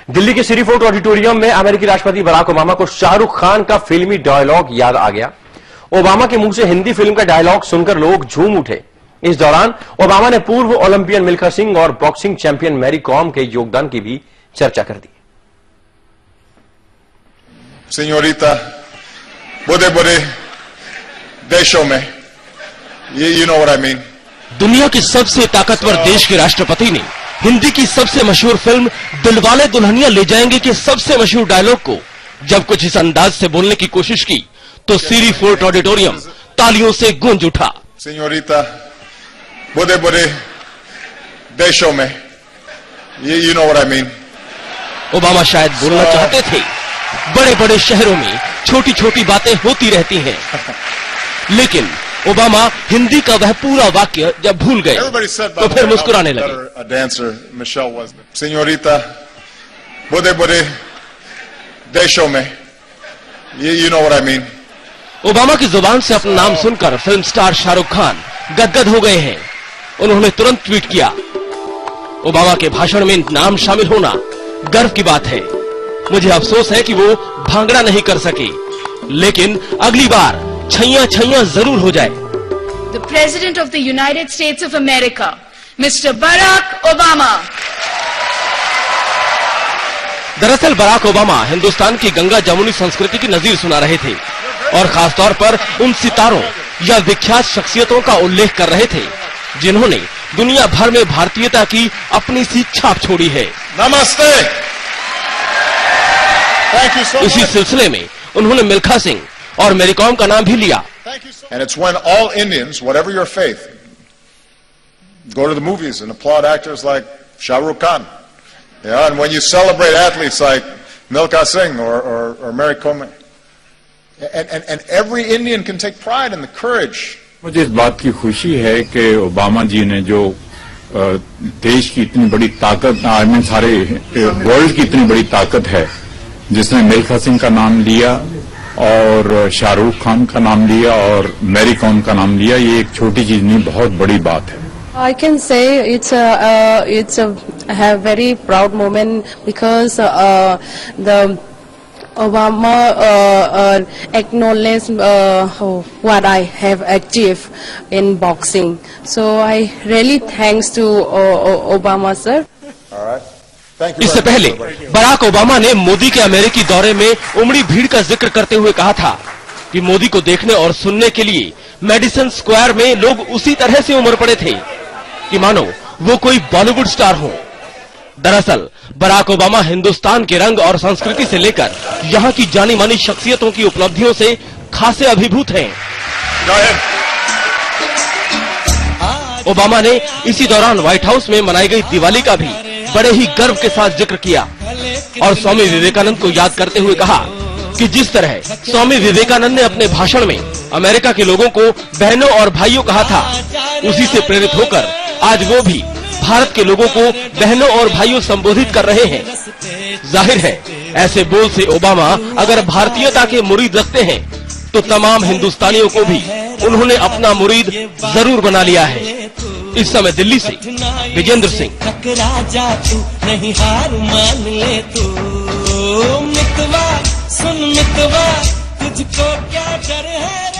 दिल्ली के city fort auditorium में अमेरिकी राष्ट्रपति बराक ओबामा को शाहरुख खान का फिल्मी डायलॉग याद आ गया। ओबामा के मुंह से हिंदी फिल्म का डायलॉग सुनकर लोग झूम उठे। इस दौरान ओबामा ने पूर्व ओलंपियन मिल्खा सिंह और बॉक्सिंग चैंपियन मैरी कॉम के योगदान की भी चर्चा कर दी। Señorita, बड़े-बड़े देशों में, you know what I mean? दुनिया के सबसे ताकतवर देश के राष्ट्रपति ने हिंदी की सबसे मशहूर फिल्म दिलवाले दुल्हनिया ले जाएंगे के सबसे मशहूर डायलॉग को जब कुछ इस अंदाज से बोलने की कोशिश की तो सिटी फोर्ट ऑडिटोरियम तालियों से गूंज उठा। Señorita, बड़े-बड़े देशों में, you know what I mean? Obama शायद बोलना चाहते थे, बड़े बड़े शहरों में छोटी छोटी बातें होती रहती हैं, लेकिन ओबामा हिंदी का वह पूरा वाक्य जब भूल गए तो फिर मुस्कुराने लगे। Señorita, बड़े-बड़े देशों में, you know what I mean? Obama की जुबान से अपना नाम सुनकर फिल्म स्टार शाहरुख खान गदगद हो गए हैं। उन्होंने तुरंत ट्वीट किया, ओबामा के भाषण में नाम शामिल होना गर्व की बात है। मुझे अफसोस है कि वो भांगड़ा नहीं कर सके, लेकिन अगली बार छैया छैया जरूर हो जाए। The President of the United States of America, Mr. Barack Obama. दरअसल बराक ओबामा हिंदुस्तान की गंगा जमुनी संस्कृति की नजीर सुना रहे थे और खासतौर पर उन सितारों या विख्यात शख्सियतों का उल्लेख कर रहे थे जिन्होंने दुनिया भर में भारतीयता की अपनी सी छाप छोड़ी है। नमस्ते। इसी सिलसिले में उन्होंने मिल्खा सिंह और मैरी कॉम का नाम भी लिया। And it's when all Indians, whatever your faith, go to the movies and applaud actors like Shah Rukh Khan. Yeah, and when you celebrate athletes like Milkha Singh or Mary Kom. And every Indian can take pride in the courage. मुझे इस बात की खुशी है कि Obama जी ने जो देश की इतनी बड़ी ताकत, सारे वर्ल्ड की इतनी बड़ी ताकत है, जिसने मिल्खा सिंह का नाम लिया और शाहरुख खान का नाम लिया और मैरी कॉम का नाम लिया, ये एक छोटी चीज नहीं, बहुत बड़ी बात है। I can say it's a very proud moment because the Obama acknowledged what I have achieved in boxing. So I really thanks to Obama sir. All right. Thank you. इससे पहले बराक ओबामा ने मोदी के अमेरिकी दौरे में उमड़ी भीड़ का जिक्र करते हुए कहा था कि मोदी को देखने और सुनने के लिए मेडिसन स्क्वायर में लोग उसी तरह से उमड़ पड़े थे कि मानो वो कोई बॉलीवुड स्टार हो। दरअसल बराक ओबामा हिंदुस्तान के रंग और संस्कृति से लेकर यहाँ की जानी मानी शख्सियतों की उपलब्धियों से खासे अभिभूत हैं। ओबामा ने इसी दौरान व्हाइट हाउस में मनाई गई दिवाली का भी बड़े ही गर्व के साथ जिक्र किया और स्वामी विवेकानंद को याद करते हुए कहा कि जिस तरह स्वामी विवेकानंद ने अपने भाषण में अमेरिका के लोगों को बहनों और भाइयों कहा था, उसी से प्रेरित होकर आज वो भी भारत के लोगों को बहनों और भाइयों संबोधित कर रहे हैं। जाहिर है ऐसे बोल से ओबामा अगर भारतीयता के मुरीद रखते हैं तो तमाम हिंदुस्तानियों को भी उन्होंने अपना मुरीद जरूर बना लिया है। इस समय दिल्ली से विजेंद्र सिंह। नहीं हार मान ले तू, मितवा सुन मितवा, तुझको क्या डर है।